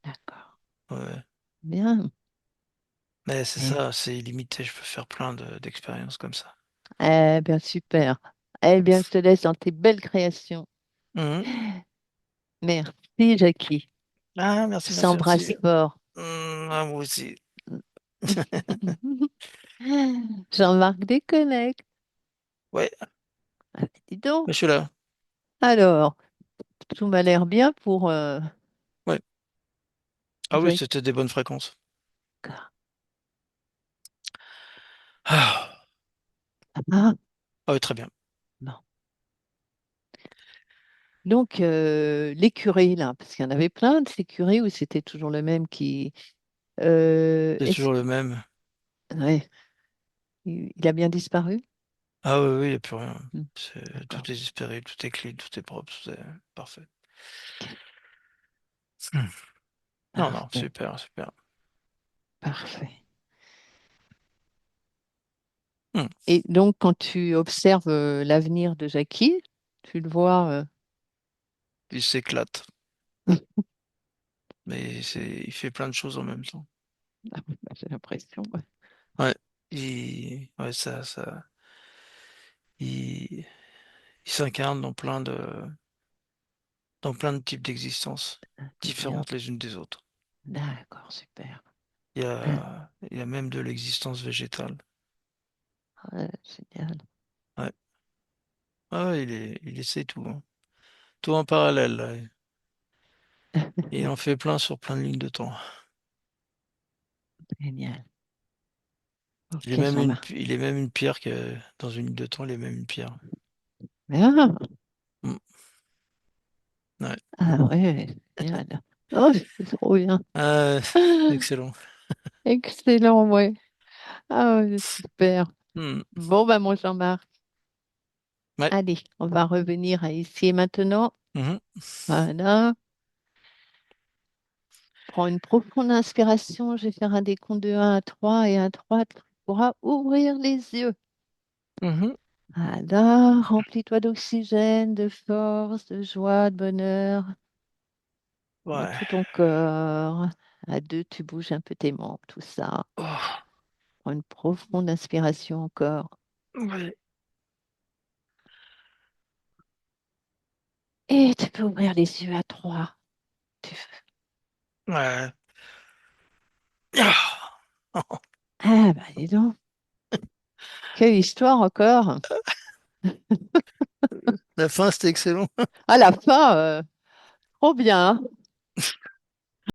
D'accord. Ouais. Bien. Mais c'est Eh, ça, c'est illimité, je peux faire d'expériences comme ça. eh bien, super. Eh bien, je te laisse dans tes belles créations. Mhm. Merci, Jackie. Ah, Je merci, merci, s'embrasse merci. fort. Ah, moi aussi. Jean-Marc déconnecte. Ouais, Ah, dis donc. je suis là. Alors, tout m'a l'air bien pour Ouais. Ah oui, Jacques. c'était des bonnes fréquences. Ah, Ah, ah oui, très bien. bon. Donc, l'écurie, là, parce qu'il y en avait plein de ces curés où c'était toujours le même qui. C'est Est-ce... toujours le même. Ouais, il a bien disparu? Ah oui, oui, il n'y a plus rien. Hmm, Tout d'accord. est disponible, tout est clean, tout est propre, tout est parfait. Hmm. Non, non, Parfait, super, super. parfait. Hmm. Et donc, quand tu observes l'avenir de Jackie, tu le vois. Il s'éclate, mais il fait plein de choses en même temps. Ah, bah, j'ai l'impression. Ouais. Ouais, ouais, il, il s'incarne dans plein de types d'existences C'est bien. différentes les unes des autres. D'accord, super. Ah, Il y a même de l'existence végétale. ouais, génial. Ouais. Ah, ouais, il essaie tout, hein. Tout en parallèle, là. Et il en fait plein sur plein de lignes de temps. Génial. Il est Ok, même Jean-Marc. il est même une pierre dans une ligne de temps, il est même une pierre. Ah, Mm. Ouais. ah ouais, génial. Oh, c'est trop bien. Ah, Ah, excellent. excellent, ouais. Ah, ouais, super. Mm. Bon, bah, mon Jean-Marc, Ouais. allez, on va revenir à ici et maintenant. Mhm. Voilà. Prends une profonde inspiration. Je vais faire un décompte de 1 à 3 et un 3, tu pourras ouvrir les yeux. Mhm. Alors, remplis-toi d'oxygène, de force, de joie, de bonheur dans Ouais. tout ton corps. À 2, tu bouges un peu tes membres, tout ça. Oh. Prends une profonde inspiration encore. Ouais. Et tu peux ouvrir les yeux à 3. Tu... Ouais. Ah. Ah, bah dis donc. Quelle histoire encore. La fin, c'était excellent. À la fin, trop bien, hein.